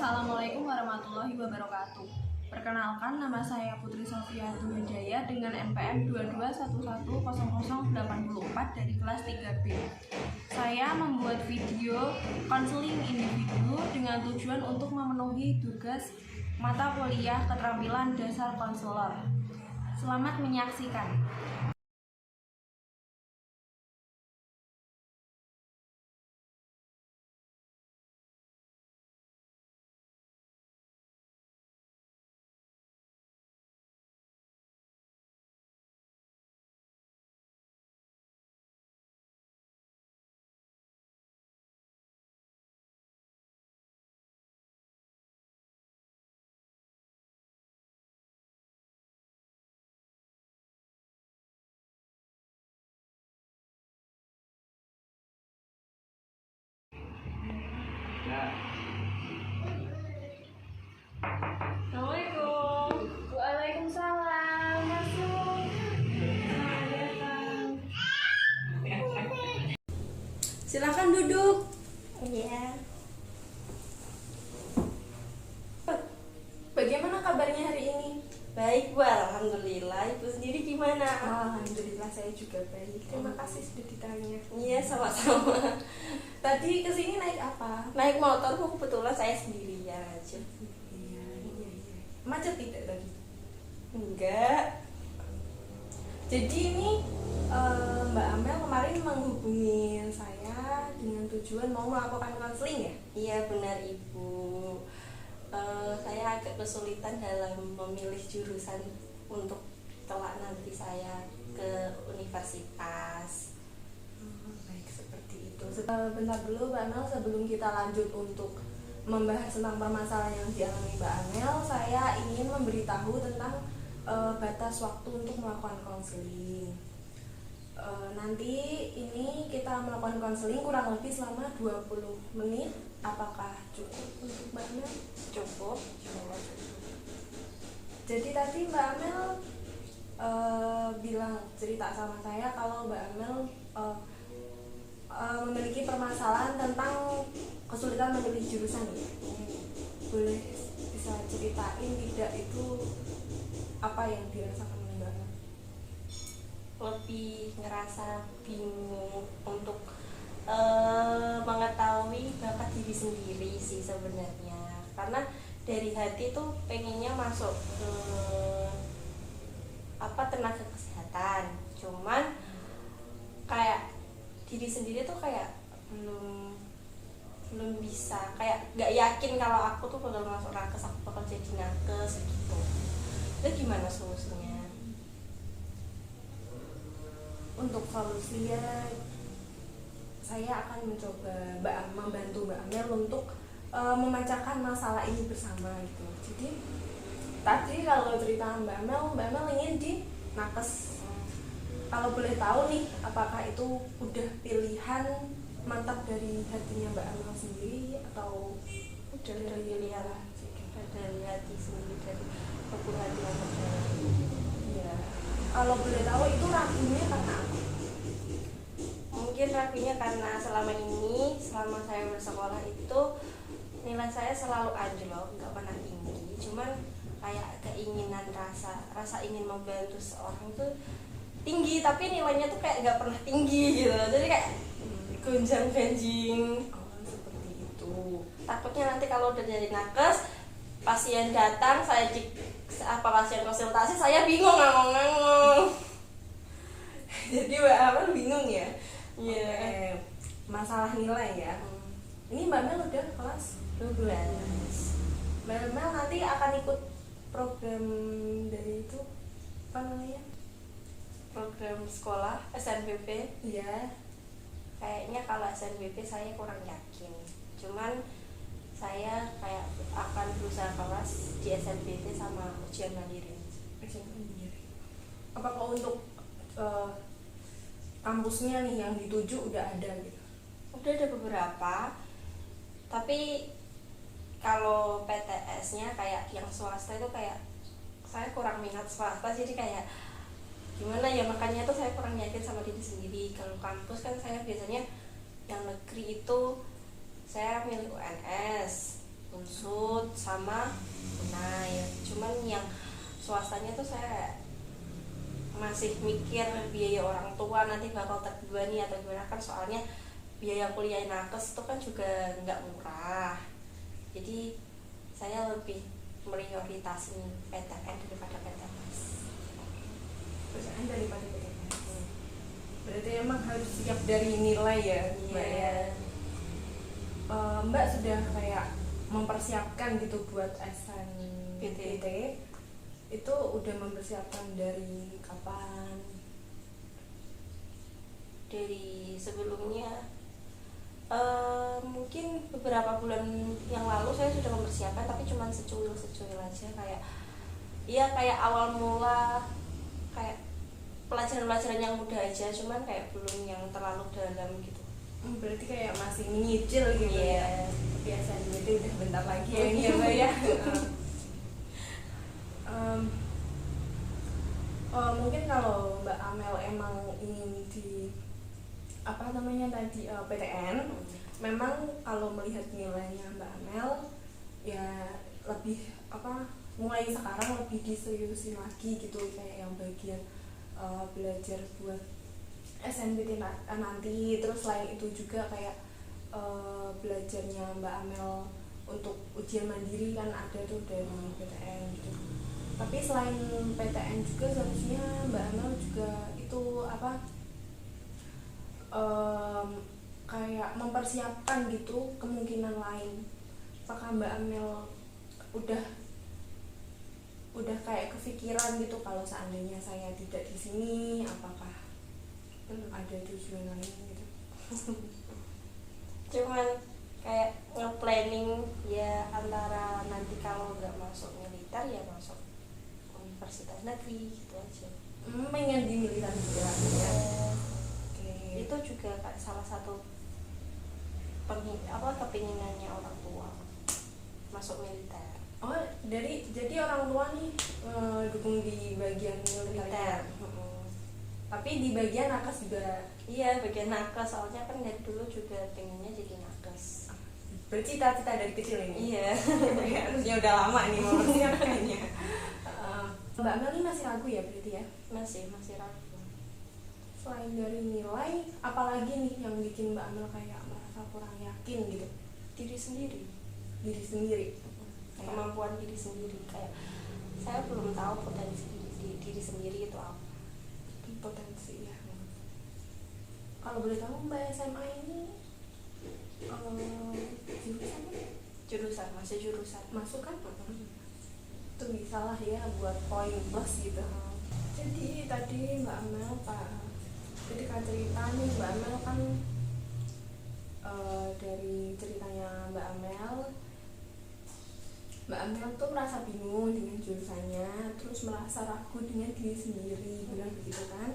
Assalamualaikum warahmatullahi wabarakatuh. Perkenalkan, nama saya Putri Sofia Wijaya dengan NPM 22110084 dari kelas 3B. Saya membuat video konseling individu dengan tujuan untuk memenuhi tugas mata kuliah keterampilan dasar konselor. Selamat menyaksikan. Assalamualaikum. Waalaikumsalam. Masuk. Selamat datang. Silakan duduk. Iya. Bagaimana kabarnya hari ini? Baik Bu, alhamdulillah. Ibu sendiri gimana? Alhamdulillah saya juga baik. Terima kasih sudah ditanya. Iya, sama-sama. Tadi kesini naik apa? Naik motor Bu, kebetulan saya sendirian aja. Iya. Macet tidak tadi? Enggak. Jadi ini Mbak Amel kemarin menghubungi saya dengan tujuan mau melakukan konseling ya? Iya benar Ibu. Saya agak kesulitan dalam memilih jurusan untuk kelak nanti saya ke universitas. Baik, seperti itu. Bentar dulu Mbak Amel, sebelum kita lanjut untuk membahas tentang permasalahan yang dialami Mbak Amel, saya ingin memberitahu tentang batas waktu untuk melakukan konseling. Nanti ini kita melakukan konseling kurang lebih selama 20 menit. Apakah cukup untuk Mbak Amel? Cukup. Jadi tadi Mbak Amel bilang cerita sama saya kalau Mbak Amel memiliki permasalahan tentang kesulitan memilih jurusan ya. Boleh bisa ceritain tidak itu apa yang dirasakan oleh Mbak Amel? Lebih ngerasa bingung untuk mengetahui bakat diri sendiri sih sebenarnya, karena dari hati tuh pengennya masuk ke tenaga kesehatan, cuman kayak diri sendiri tuh kayak belum bisa, kayak nggak yakin kalau aku tuh bakal masuk nakes, aku bakal jadi nakes gitu. Itu gimana solusinya? Untuk solusinya saya akan mencoba membantu Mbak Amel untuk memecahkan masalah ini bersama gitu. Jadi tadi kalau cerita Mbak Amel ingin di nakes. Kalau boleh tahu nih, apakah itu udah pilihan mantap dari hatinya Mbak Amel sendiri atau Udah dari pilihan dari hati sendiri, dari hubungan yang ya? Kalau boleh tahu itu ragunya karena apa? mungkin rapinya karena selama saya bersekolah itu nilai saya selalu anjlok, nggak pernah tinggi. Cuman kayak keinginan rasa ingin membantu seorang tuh tinggi, tapi nilainya tuh kayak nggak pernah tinggi gitu. Jadi kayak gonjang ganjing. Seperti itu. Takutnya nanti kalau udah jadi nakes, pasien datang, pasien konsultasi, saya bingung ngomong-ngomong. Jadi Mbak Amel bingung ya? Iya. Okay. Masalah nilai ya. Ini Mbak Mel udah kelas 12. Mbak Mel nanti akan ikut program dari itu apa namanya? Program sekolah SNBP. Iya. Kayaknya kalau SNBP saya kurang yakin. Cuman saya kayak akan berusaha kelas di SNBP sama ujian mandiri. Apakah untuk kampusnya nih yang dituju udah ada gitu? Udah ada beberapa, tapi kalau PTS-nya kayak yang swasta itu kayak saya kurang minat swasta, jadi kayak gimana ya, makanya tuh saya kurang yakin sama diri sendiri. Kalau kampus kan saya biasanya yang negeri itu saya milih UNS, Unsud, sama tunai. Cuman yang swastanya tuh saya masih mikir biaya orang tua nanti bakal terbebani atau gimana, kan soalnya biaya kuliah nakes itu kan juga nggak murah. Jadi saya lebih prioritasin PTN daripada PTNS. Perusahaan daripada PTNS. Berarti emang harus siap dari nilai ya, Mbak ya. Mbak sudah kayak mempersiapkan gitu buat SNBT. Itu udah mempersiapkan dari kapan? Dari sebelumnya, mungkin beberapa bulan yang lalu saya sudah mempersiapkan, tapi cuma secuil aja, kayak ya kayak awal mula, kayak pelajaran yang mudah aja, cuman kayak belum yang terlalu dalam gitu. Berarti kayak masih nyicil gitu ya. Kebiasaan itu udah bentar lagi ya ini ya Mbak ya. Mungkin kalau Mbak Amel emang ingin di PTN, memang kalau melihat nilainya Mbak Amel ya lebih mulai sekarang lebih diseriusin lagi gitu, kayak yang bagian belajar buat SNBT nanti. Terus selain itu juga kayak belajarnya Mbak Amel untuk ujian mandiri kan ada tuh dari PTN gitu. Tapi selain PTN juga seharusnya Mbak Amel juga itu kayak mempersiapkan gitu kemungkinan lain. Apakah Mbak Amel udah kayak kepikiran gitu, kalau seandainya saya tidak di sini, apakah ada tujuan lain gitu? Cuman kayak nge-planning ya, antara nanti kalau nggak masuk militer ya masuk universitas negeri gitu aja. Pengen di militer juga ya. Okay. Itu juga kayak salah satu kepinginannya orang tua masuk militer. Oh, jadi orang tua nih dukung di bagian militer. Tapi di bagian nakes juga. Iya, bagian nakes, soalnya kan dari dulu juga pengennya jadi nakes. Bercita-cita dari kecil ini. Iya. Harusnya udah lama nih mempersiapkannya. Mbak Amel ini masih ragu ya berarti ya? Masih ragu. Selain dari nilai, apalagi nih yang bikin Mbak Amel kayak merasa kurang yakin gitu? Diri sendiri. Kemampuan diri sendiri, kayak saya belum tahu potensi diri sendiri itu apa. Potensi ya. Kalau boleh tahu Mbak SMA ini jurusan masih jurusan masuk kan? Itu bisa lah ya buat poin plus gitu. Jadi tadi Mbak Amel ketika cerita nih Mbak Amel kan dari ceritanya Mbak Amel tuh merasa bingung dengan jurusannya, terus merasa ragu dengan diri sendiri, bilang begitu kan?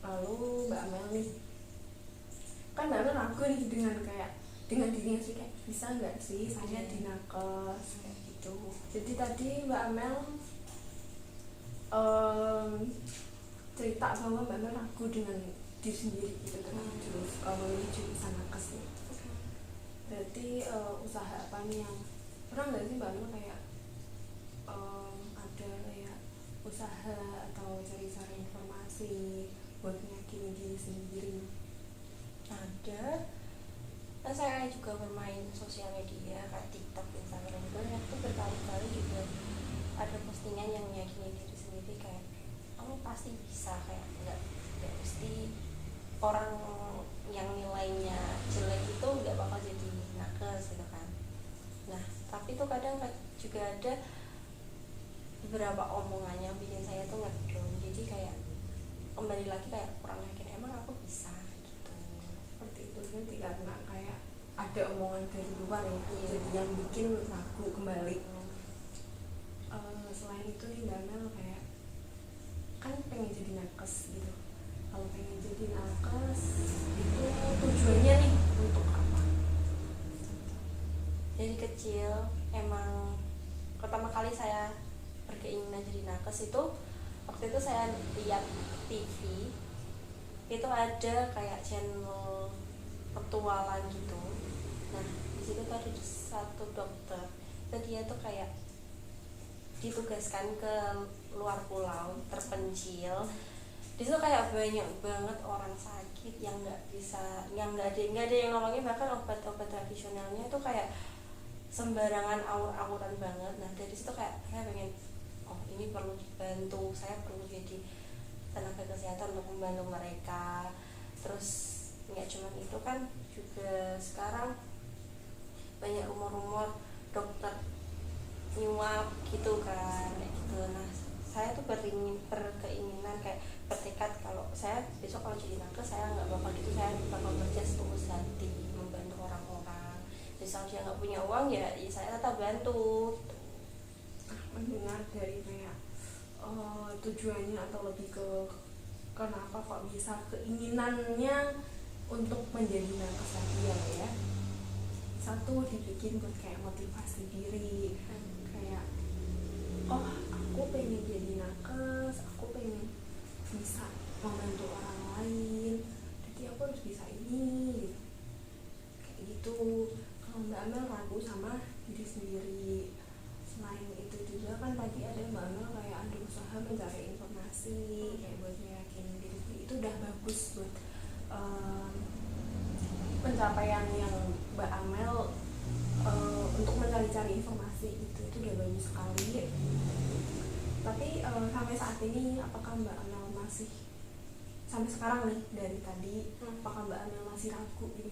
Lalu Mbak Amel nih, kan Mbak Amel ragu nih dengan dirinya sih, kayak bisa nggak sih saya di nakes kayak gitu. Jadi tadi Mbak Amel cerita bahwa Mbak Amel ragu dengan diri sendiri gitu kan, terus memilih jurusan nakes nih. Berarti usaha apa nih yang pernah nggak sih Mbak Amel kayak ada kayak usaha atau cari-cari informasi buat meyakinkan diri sendiri? Ada. Nah, saya juga bermain sosial media kayak TikTok, Instagram, banyak tuh berkali-kali juga ada postingan yang meyakini diri sendiri, kayak kamu pasti bisa, kayak nggak mesti orang yang nilainya jelek itu nggak bakal jadi nakes gitu kan. Nah, tapi tuh kadang juga ada beberapa omongannya yang bikin saya tuh ngedown. Jadi kayak kembali lagi kayak kurang yakin, emang aku bisa gitu. Seperti itu nanti karena kayak ada omongan dari luar ya, jadi yang bikin ragu kembali. Selain itu nih Mbak Amel kayak kan pengen jadi nakes gitu. Kalau pengen jadi nakes itu tujuannya nih untuk apa? Dari kecil emang pertama kali saya berkeinginan jadi nakes itu waktu itu saya lihat TV, itu ada kayak channel petualang gitu. Nah, di situ tuh ada satu dokter, itu dia tuh kayak ditugaskan ke luar pulau terpencil. Di situ kayak banyak banget orang sakit yang nggak ada yang nolongin, bahkan obat-obat tradisionalnya tuh kayak sembarangan awur-awuran banget. Nah dari situ kayak saya pengen, oh ini perlu dibantu, saya perlu jadi tenaga kesehatan untuk membantu mereka. Terus nggak cuma itu kan, juga sekarang banyak rumor-rumor dokter nyuap gitu kan, kayak gitu. Nah saya tuh berkeinginan kayak bertekad kalau saya besok kalau jadi nakes saya nggak bakal gitu, saya bakal kerja setulus hati membantu orang-orang. Misal dia nggak punya uang ya saya tetap bantu. Mendengar dari kayak tujuannya atau lebih ke kenapa kok bisa keinginannya untuk menjadi nakes tadi ya. Satu dibikin buat kayak motivasi diri, kayak oh aku pengen jadi nakes, aku pengen bisa membantu orang lain, jadi aku harus bisa ini gitu. Kayak gitu. Kalau Mbak Amel ragu sama diri sendiri. Selain itu juga kan tadi ada Mbak Amel kayak ada usaha mencari informasi kayak buat meyakinin diri sendiri, itu udah bagus buat pencapaian yang Mbak Amel untuk mencari-cari informasi itu udah bagus sekali. Tapi sampai saat ini apakah Mbak Amel masih sampai sekarang nih dari tadi apakah Mbak Amel masih ragu gitu?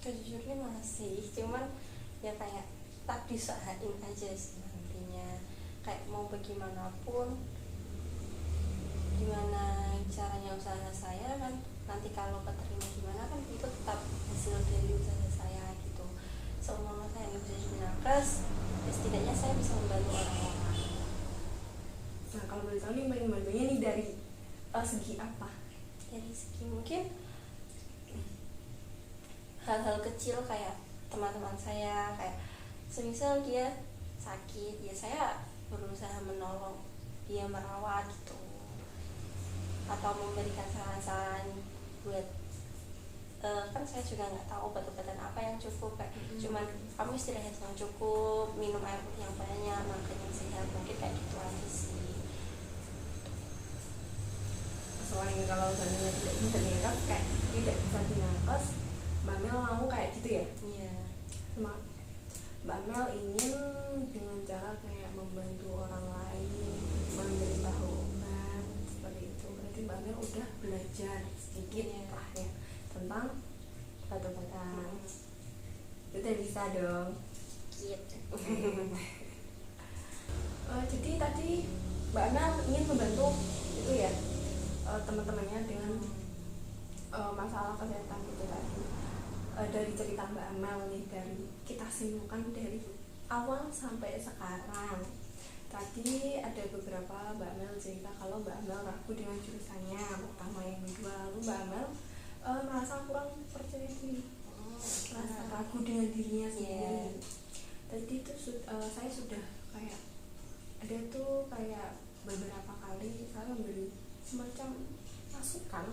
Sejujurnya masih, cuman ya kayak tak diusahain aja sih nantinya. Kayak mau bagaimanapun, gimana caranya usaha saya kan, nanti kalau keterima gimana kan itu tetap hasil dari usaha saya gitu. Selama saya nggak bisa jadi nakes, ya setidaknya saya bisa membantu orang-orang. Nah kalau boleh tahu nih membantunya nih dari segi apa? Dari segi mungkin hal-hal kecil kayak teman-teman saya, kayak semisal dia sakit ya saya berusaha menolong dia merawat gitu, atau memberikan saran-saran buat kan saya juga nggak tahu obat-obatan apa yang cukup, kayak cuman kamu istirahat yang cukup, minum air putih yang banyak, makan yang sehat, mungkin kayak gitu aja sih. Selain kalau seandainya tidak bisa dinakes, kayak tidak bisa dinakes, Mbak Mel mau kayak gitu ya? Iya. Mbak Mel ingin dengan cara kayak membantu orang lain, memberitahu obat seperti itu. Berarti Mbak Mel udah belajar sedikit lah ya tentang obat-obatan. Udah bisa dong. Gitu. Jadi tadi Mbak Mel ingin membantu itu ya teman-temannya dengan masalah kesehatan itu tadi. Dari cerita Mbak Amel nih, dari kita simpulkan dari awal sampai sekarang, tadi ada beberapa Mbak Amel cerita kalau Mbak Amel ragu dengan jurusannya pertama, yang kedua lalu Mbak Amel merasa kurang percaya diri, merasa ragu dengan dirinya sendiri. Tadi itu saya sudah kayak ada tuh kayak beberapa kali saya memberi semacam masukan.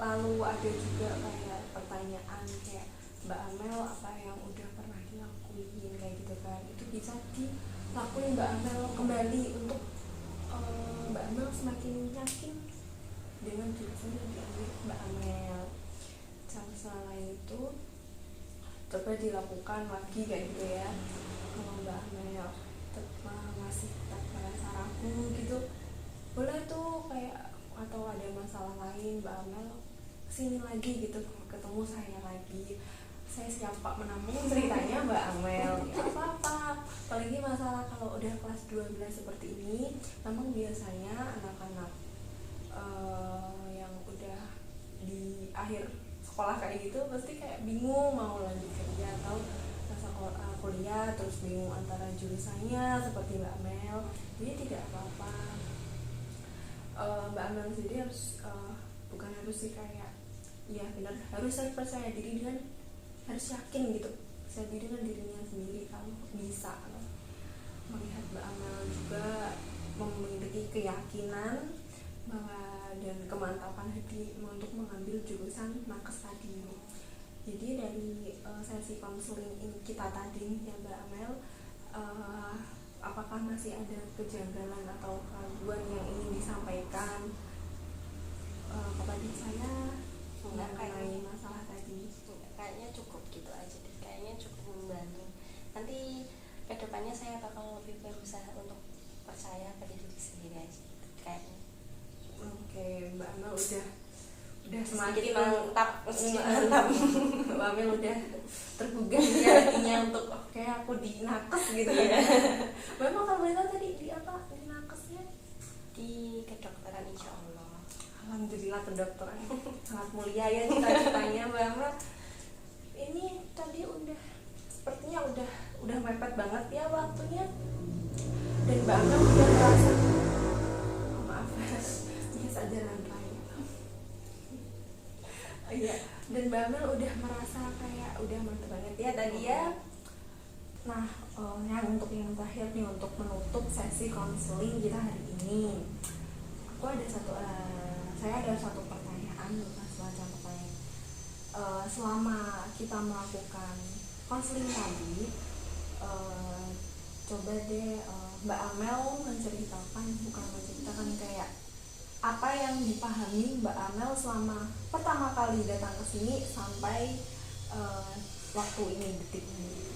Lalu ada juga kayak pertanyaan kayak Mbak Amel apa yang udah pernah dilakuin kayak gitu kan, itu bisa dilakuin Mbak Amel kembali untuk Mbak Amel semakin yakin dengan jurusan yang diambil Mbak Amel. Selain itu coba dilakukan lagi kayak gitu ya. Kalau Mbak Amel masih tetap merasa ragu gitu, boleh tuh kayak atau ada masalah lain Mbak Amel sini lagi gitu, ketemu saya lagi, saya siap Pak menampung ceritanya Mbak Amel. Ya apa-apa, apalagi masalah kalau udah kelas 12 seperti ini, memang biasanya anak-anak yang udah di akhir sekolah kayak gitu pasti kayak bingung mau lanjut kerja atau kuliah, terus bingung antara jurusannya seperti Mbak Amel. Jadi tidak apa-apa, Mbak Amel sendiri harus bukan harus sih kayak ya benar, harus percaya diri dan harus yakin gitu, percaya diri dengan dirinya sendiri kalau bisa. Melihat Mbak Amel juga memiliki keyakinan bahwa dan kemantapan hati untuk mengambil jurusan nakes tadi. Jadi dari sesi konseling kita tadi nih ya Mbak Amel, apakah masih ada kejanggalan atau keraguan yang ingin disampaikan kepada saya mengenai masalah tadi? Kayaknya cukup gitu aja deh, kayaknya cukup membantu. Nanti kedepannya saya bakal lebih berusaha untuk percaya pada diri sendiri aja kayaknya. Oke, Mbak Amel udah semakin mantap. Mbak Amel udah tergugah ya hatinya untuk oke, aku di nakes gitu ya. Mbak Amel kalau boleh tahu tadi di apa, di nakesnya? Di kedokteran insya Allah. Alhamdulillah, kedokteran sangat mulia ya cita-citanya Mbak Amel. Ini tadi sepertinya udah mepet banget ya waktunya, dan Mbak Amel udah merasa maaf biasa aja lantai. Iya, dan Mbak Amel udah merasa kayak udah mantep banget ya tadi ya. Nah, untuk yang terakhir nih, untuk menutup sesi konseling kita hari ini, saya ada satu pertanyaan, semacam pertanyaan. Selama kita melakukan konseling tadi, coba deh Mbak Amel menceritakan kayak apa yang dipahami Mbak Amel selama pertama kali datang ke sini sampai waktu ini, detik ini.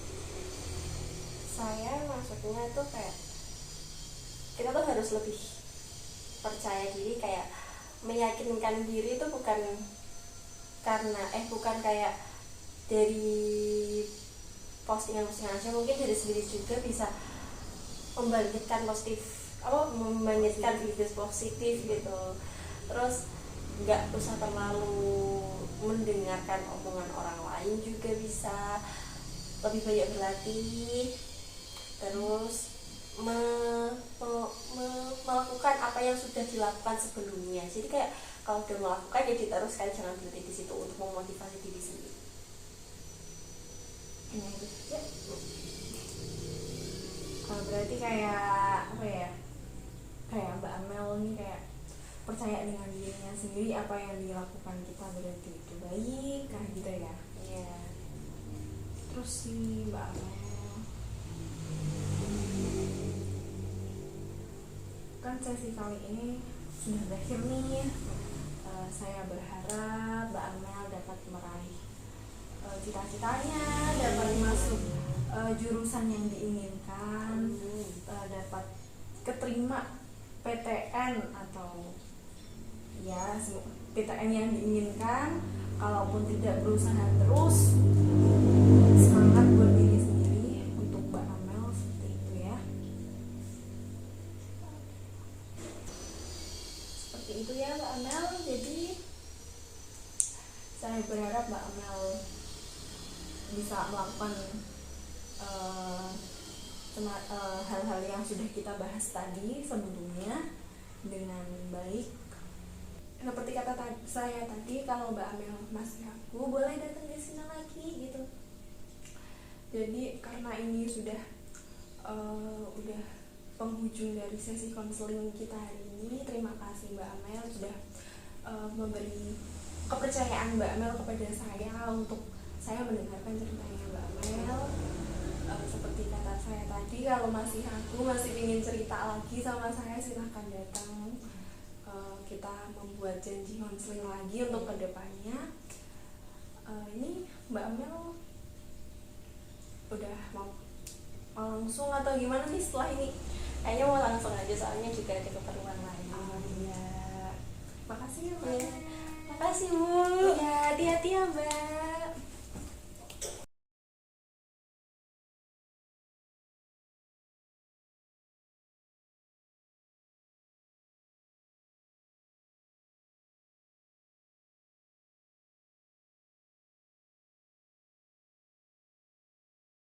Saya maksudnya tuh kayak kita tuh harus lebih percaya diri, kayak meyakinkan diri itu bukan kayak dari postingan aja, mungkin dari sendiri juga bisa membangkitkan virus positif gitu. Terus nggak usah terlalu mendengarkan omongan orang lain, juga bisa lebih banyak berlatih, terus melakukan apa yang sudah dilakukan sebelumnya. Jadi kayak kalau udah melakukan ya diteruskan, jangan berhenti di situ untuk memotivasi diri sendiri. Ya. Kalau berarti kayak apa ya? Kayak Mbak Amel nih kayak percaya dengan dirinya sendiri, apa yang dilakukan kita berarti itu baik, kayak gitu ya. Iya. Terus sih Mbak Amel, kan sesi kali ini sudah berakhir nih. Saya berharap Mbak Amel dapat meraih cita-citanya, dapat masuk jurusan yang diinginkan, dapat keterima PTN atau ya PTN yang diinginkan. Kalaupun tidak, berusaha terus, semangat buat diri sendiri. Untuk Mbak Amel seperti itu ya. Seperti itu ya Mbak Amel. Jadi saya berharap Mbak Amel bisa melakukan hal-hal yang sudah kita bahas tadi sebelumnya dengan baik. Seperti kata saya tadi, kalau Mbak Amel masih ragu, boleh datang ke sini lagi gitu. Jadi karena ini sudah penghujung dari sesi konseling kita hari ini, terima kasih Mbak Amel sudah memberi kepercayaan Mbak Amel kepada saya untuk saya mendengarkan ceritanya Mbak Amel. Seperti kata saya tadi, kalau masih ragu, masih ingin cerita lagi sama saya, silahkan datang. Kita membuat janji konseling lagi untuk kedepannya. Ini Mbak Amel udah mau langsung atau gimana nih setelah ini? Kayaknya mau langsung aja, soalnya juga ada keperluan lain. Oh iya, makasih ya Mbak. Makasih Bu. Ya, hati-hati ya Mbak.